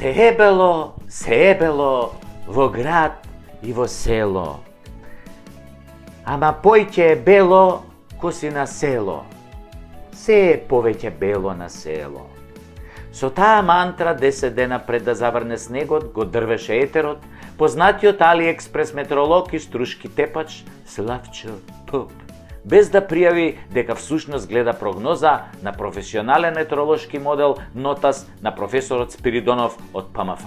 се е бело во град и во село. Ама појќе е бело ко си на село. Се е повеќе бело на село. Со таа мантра 10 дена пред да заврне снегот го дрвеше етерот, познатиот AliExpress метеоролог и струшки тепач Славчо Поп, без да пријави дека всушност гледа прогноза на професионален метеоролошки модел Нотас на професорот Спиридонов од ПМФ.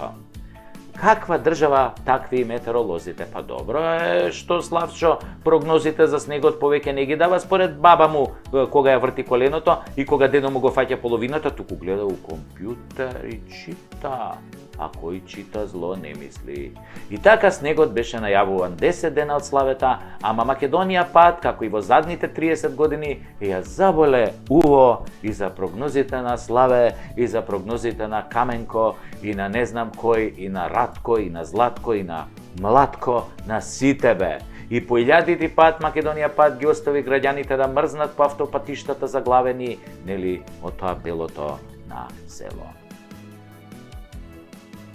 Каква држава, такви и метеоролозите. Па добро е што Славчо прогнозите за снегот повеќе не ги дава според баба му кога ја врти коленото и кога дедо му го фаќа половината, туку гледа у компјутер и чита. А кој чита зло не мисли. И така снегот беше најавуван 10 дена од славета, ама Македонија пат, како и во задните 30 години, ја заболе уво и за прогнозите на Славе, и за прогнозите на Каменко, и на не знам кој, и на Радко, и на Златко, и на Млатко, на сите бе. И по илјадити пат Македонија пат ги остави граѓаните да мрзнат по автопатиштата заглавени, нели, од тоа белото на село.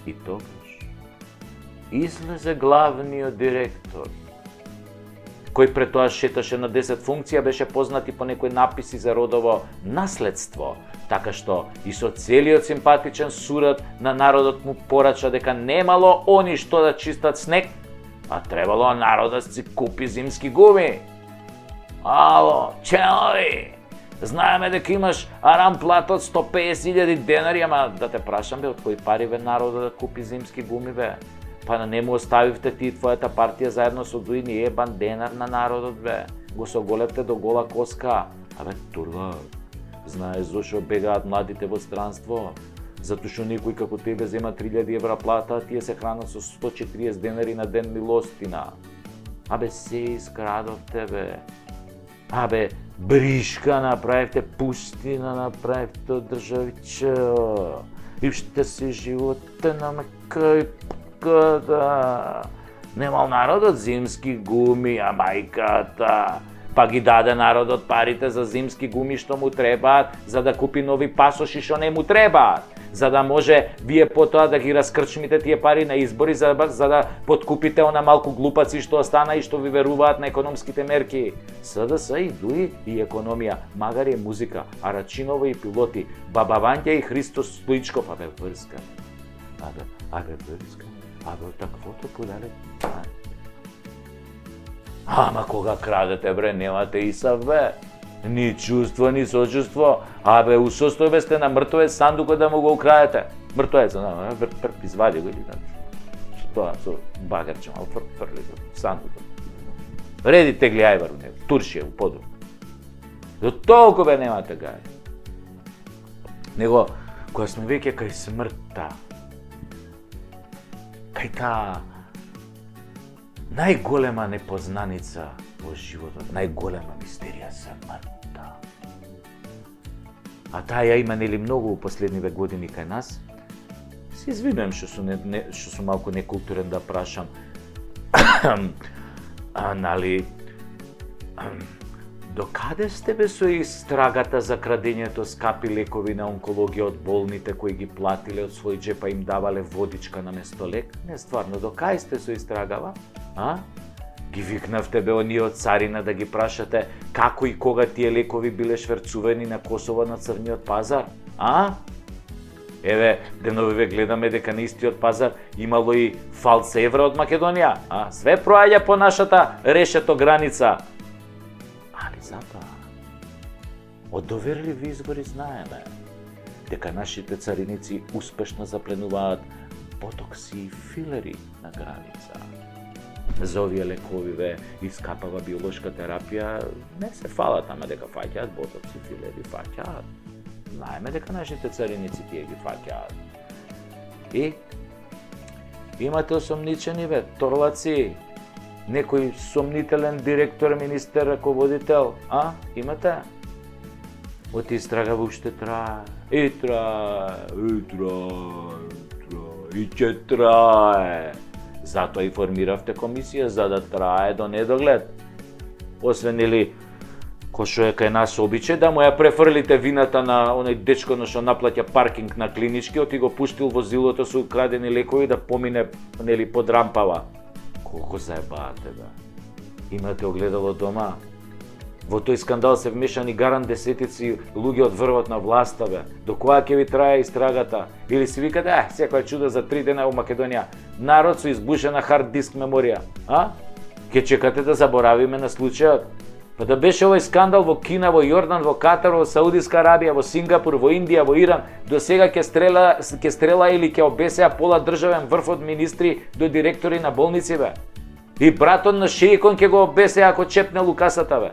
И тогаш излезе главниот директор, кој пред тоа шеташе на 10 функција, беше познат и по некои написи за родово наследство, така што и со целиот симпатичен сурат на народот му порача дека немало они што да чистат снег, а требало народот си купи зимски гуми. Ало, челови! Знаеме дека имаш арам плата од 150.000 денари, ама да те прашам бе, од кои пари бе народот да купи зимски гуми бе? Па на не му оставивте ти и твојата партија заедно со дујни ебан денар на народот бе. Го соголевте до гола коска. Абе, турва, знаеш зошто бегаат младите во странство? Затоа што некој како тебе зема 3.000 евра плата, а тие се хранат со 140 денари на ден милостина. Абе, се искрадовте бе. Абе, бришка направивте, пустина направивте од државиче. И што се животе на мајката. Немал народот зимски гуми, а мајката. Па ги даде народот парите за зимски гуми што му требаат, за да купи нови пасоши што не му требаат. За да може вие потоа да ги раскрчмите тие пари на избори, за да подкупите она малку глупаци што остана и што ви веруваат на економските мерки. СДС и ДУИ и економија, магари е музика, а Рачинова и пилоти, Баба Вања и Христос Стоичков, абе врска. Абе врска. Абе таквото подаде. Ама кога крадете бре, немате и сав бе. Ни чувство, ни сочувство. Абе, у состојбе сте на мртвец сандукот да му го украдете. Мртвец, извади го или тоа со багерче, мал фрли го сандукот. Реди тегли ајвар у него, туршија у поду. До толку бе немате гај. Него, кога сме веќе кај смртта, кај таа најголема непознаница во животот, најголема мистерија смртта. А таа ја има нели многу у последниве години кај нас. Се извинувам што сум малку некултурен да прашам. Нали, до каде сте бе со истрагата за крадењето скапи лекови на онкологија од болните кои ги платиле од свој джеп, па им давале водичка на место лек? Не, стварно, до кај сте со истрагава? А? Ги викнавте бе оние од царина да ги прашате како и кога тие лекови биле шверцувани на Косово на црниот пазар? А? Еве, деновиве гледаме дека на истиот пазар имало и фалс евра од Македонија. А? Све проаѓа по нашата решето граница. Али затоа, од доверливи извори знаеме дека нашите цариници успешно запленуваат ботокси и филери на граница. За овие лековиве и скапава биолошка терапија не се фалат, ама дека фаќаат ботокси, филери фаќаат. Знаеме дека нашите цариници тие ги фаќаат. И имате осомничени бе, торлаци, некој сомнителен директор, министер, раководител, а? Имате? Од истрага уште трае, и трае, и ќе трае. Затоа и формиравте комисија, за да трае до недоглед. Освен или кој што е кај нас обичај, да му ја префрлите вината на оној дечко што наплаќа паркинг на клиничкиот и го пуштил возилото со украдени лекови да помине нели под рампава. Колку заебавате, да. Имате огледало дома? Во тој скандал се вмешани гарант десетици луѓе од врвот на власта, бе. До кога ќе ви трае истрагата? Или си викате, секоја чудо за 3 дена во Македонија. Народ со избушена хард диск меморија, Ке чекате да заборавиме на случајот? Па да беше овој скандал во Кина, во Јордан, во Катар, во Саудиска Арабија, во Сингапур, во Индија, во Иран, до сега ќе стрела или ќе обесеа пола државен врв од министри до директори на болници, бе. И братот на шеикон ќе го обесеа ако чепне лукасата, бе.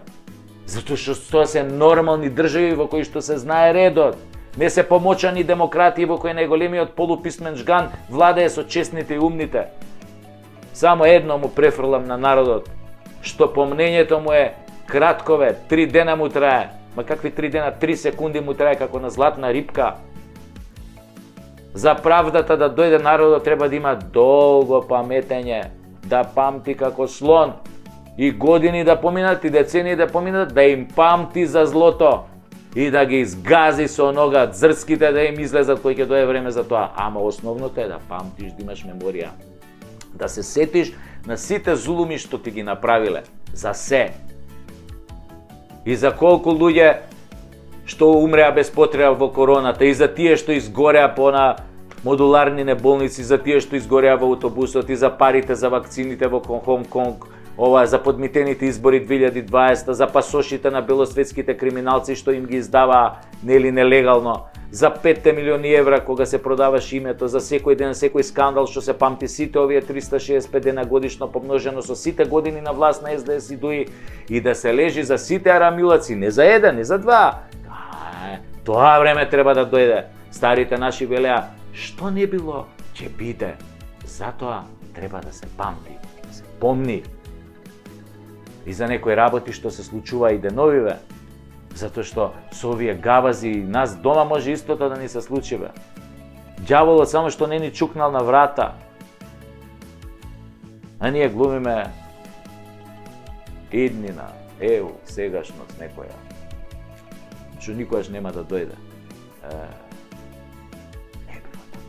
Затоа што тоа се нормални држави во кои што се знае редот. Не се помочани демократии во кои најголемиот полуписмен жган владее со честните и умните. Само едно му префрлам на народот, што помнењето му е краткове, 3 дена му трае. Ма какви 3 дена, 3 секунди му трае како на златна рибка. За правдата да дојде народот треба да има долго паметење, да памти како слон. И години да поминат, и децении да поминат, да им памти за злото и да ги изгази со нога зрските да им излезат кој ќе дое време за тоа. Ама основното е да памтиш, да имаш меморија. Да се сетиш на сите зулуми што ти ги направиле. За се. И за колку луѓе што умреа без потреба во короната, и за тие што изгореа по на модуларни болници, за тие што изгореа во автобусот, и за парите за вакцините во Хонг-Конг, за подмитените избори 2020, за пасошите на белосветските криминалци што им ги издаваа нели нелегално, за 5 милиони евра кога се продаваше името, за секој ден, секој скандал што се памти сите овие 365 дена годишно помножено со сите години на власт на СДС и ДУИ, и да се лежи за сите арамилаци, не за еден, не за два. Тоа време треба да дојде. Старите наши велеа, што не било, ќе биде. Затоа треба да се памти, да се помни. И за некои работи што се случува и деновиве, затоа што со овие гавази нас дома може истото да ни се случи, бе. Ѓаволот само што не ни чукнал на врата. А ние глумиме иднина, сегашност некоја, што никогаш нема да дојде. Не било така.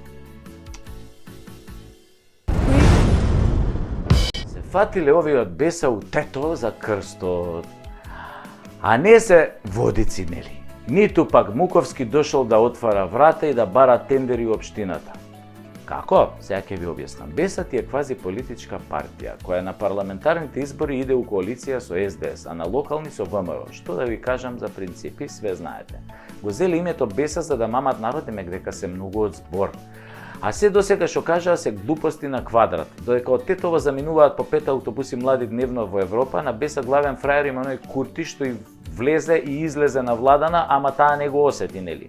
Се фатиле овие од беса утето за крстот, а не се водици, нели? Ниту пак Муковски дошол да отвара врата и да бара тендери у општината. Како? Сега ќе ви објаснам. Бесат е квази политичка партија, која на парламентарните избори иде у коалиција со СДС, а на локални со ВМРО. Што да ви кажам за принципи, све знаете. Го зели името Беса за да мамат народ, демек дека се многу од збор. А се досега што кажаа се глупости на квадрат. Додека од Тетово заминуваат по 5 автобуси млади дневно во Европа, на Беса главен фрајер има оној Курти што и влезе и излезе на владана, ама таа не го осети, нели?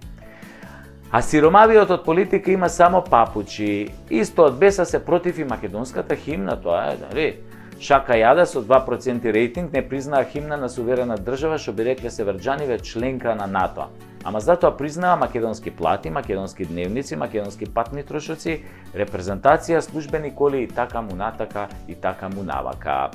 А сиромавиот од политика има само папучи. Исто од Беса се против и македонската химна, тоа е, дали? Шака Јада со 2% рейтинг не признаа химна на суверена држава, што би рекле северџаниве членка на НАТО. Ама затоа признаа македонски плати, македонски дневници, македонски патни трошоци, репрезентација, службени коли и така му натака и така му навака.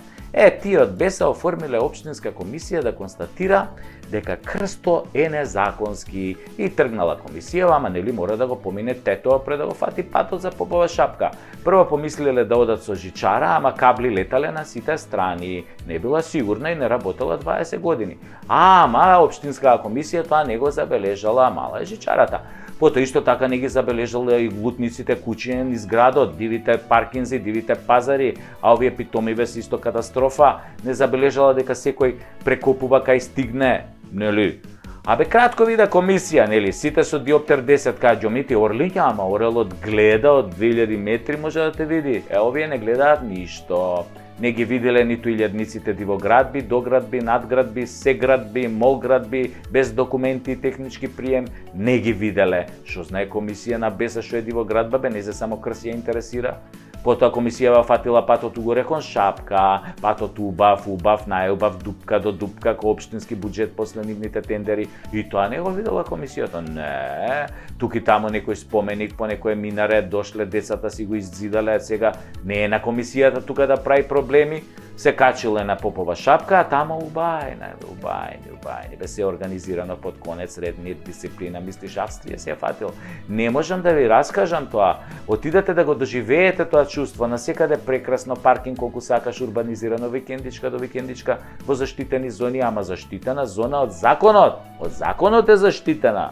Тие од Беса оформиле општинска комисија да констатира дека крсто е незаконски и тргнала комисија, ама нели мора да го помине Тетоа пред да го фати патот за попова шапка. Прво помислиле да одат со жичара, ама кабли летале на сите страни. Не била сигурна и не работела 20 години. Ама општинската комисија тоа не го забележала, мала е жичарата. Потоа исто така не ги забележале и лутниците куќи низ градот, дивите паркинзи, дивите пазари, а овие питомиве се исто катастрофа. Не забележала дека секој прекопува кај стигне, нели? Абе кратко вида комисија, нели? Сите со диоптер 10 кај џомити орлиња, ама орелот гледа од 2000 метри може да те види. Овие не гледаат ништо. Не ги виделе ниту илјадниците дивоградби, доградби, надградби, сеградби, молградби, без документи и технички прием, не ги виделе. Што знае комисија на Беса што е дивоградба, бе не се само крс ја интересира. Потоа комисија фатила патот угоре кон шапка, патот убав, најубав, дупка до дупка, ко општински буџет после нивните тендери. И тоа не го видела комисијата. Не, тук и тамо некој споменик по некој минаре, дошле децата си го иззидале, сега не е на комисијата тука да прави проблеми. се качиле на попова шапка, а тамо убајни, бе се организирано под конец ред, мир, дисциплина, мислиш, Австрија се е фатил. Не можам да ви раскажам тоа. Отидете да го доживеете тоа чувство, насекаде прекрасно, паркинг колку сакаш, урбанизирано, викендичка до викендичка, во заштитени зони, ама заштитена зона од законот. Од законот е заштитена.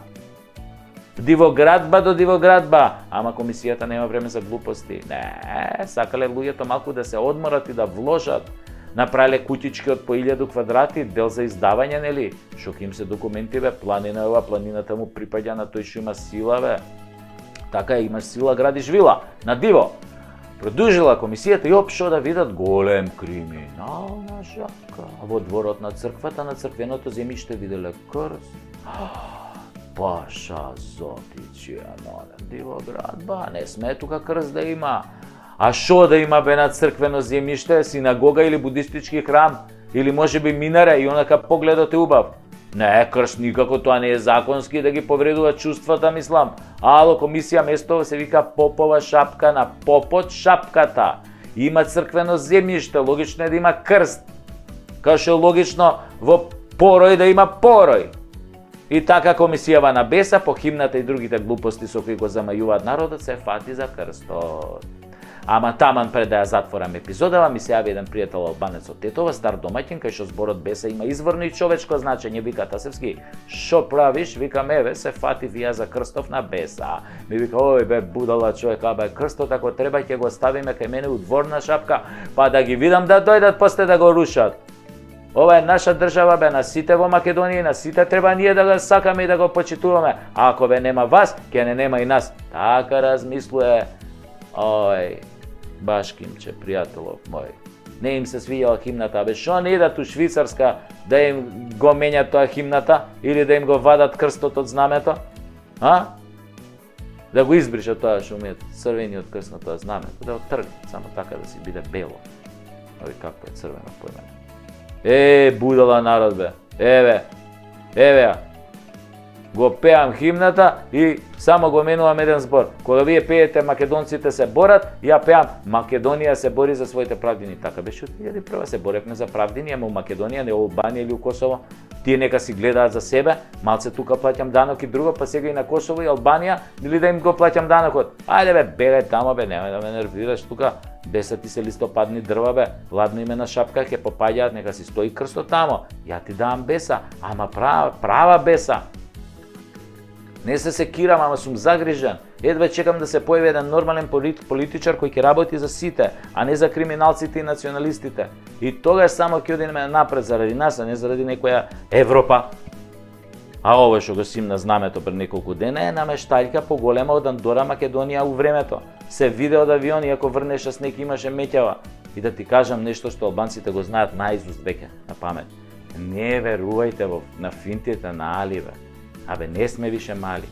Дивоградба до дивоградба, ама комисијата нема време за глупости. Не, сакале луѓето малку да се одморат и да вложат. Направиле куќички од по 1000 квадрати, дел за издавање, нели? Шо им се документи, бе, планина е ова, планината му припаѓа на тој шо има сила, бе. Така имаш сила, градиш вила, на диво. Продужила комисијата и опшо да видат голем криминална жака. Во дворот на црквата, на црквеното земјиште виделе крст. Паша Зотичија, дивоградба, не сме тука крст да има. А шо да има бе на црквено земјиште, синагога или будистички храм, или може би минаре и онака погледот е убав. Не, крст никако, тоа не е законски да ги повредува чувствата, мислам. Ало, комисија место се вика попова шапка на попот шапката. Има црквено земјиште, логично е да има крст. Као што е логично во порој да има порој. И така комисијава на беса по химната и другите глупости со кои го замајуваат народот се фати за крстот. Ама таман пред да ја затворам епизодава, ми се јави еден пријател албанец од Тетова, стар домаќин, кај што зборот беса има изворно и човечко значење, вика Тасевски. Шо правиш? Викам, еве, се фатив и ја за крстов на беса. Ми вика, ој бе, будала човек, бе, крстот ако треба ќе го ставиме кај мене у дворна шапка, па да ги видам да дојдат после да го рушат. Ова е наша држава, бе, на сите во Македонија, на сите треба ние да го сакаме и да го почитуваме. А ако бе нема вас, ќе не нема и нас. Така размислуе, ој, Башкимче, пријателов мој. Не им се свиѓала химната, бе, шо не идат у Швицарска да им го менјат тоа химната или да им го вадат крстот од знамето? А? Да го избришат тоа што умеат црвениот крст на тоа знамето, да го тргнат, само така да си биде бело. Ови како е црвено појмено. Будала народ, бе. Еве ја. Го пеам химната и само го менувам еден збор. Кога вие пеете македонците се борат, ја пеам Македонија се бори за своите правдини. Така беше од 2001 се боревме за правдини, ама у Македонија, не у Албанија или у Косово. Тие нека си гледаат за себе, малце тука плаќам данок и друго, па сега и на Косово и Албанија, или да им го плаќам данокот. Ајде бе, бегај тамо бе, немај да ме нервираш тука. Беса ти се листопадни дрва бе, ладно име на шапка, ќе попаѓаат, нека си стои крстот тамо. Ја ти давам беса, ама права беса. Не се секирам, ама сум загрижен. Едва чекам да се појави еден нормален политичар кој ќе работи за сите, а не за криминалците и националистите. И тогаш само ќе одиме напред заради нас, а не заради некоја Европа. А ова што го симна знамето пред неколку дена е намештајка поголема од Андора Македонија у времето. Се виде од авион и ако врнеше снег имаше меќава. И да ти кажам нешто што албанците го знаат наизуст веќе, на памет. Не верувајте на финтите на Али, бе. Абе, не сме више мали.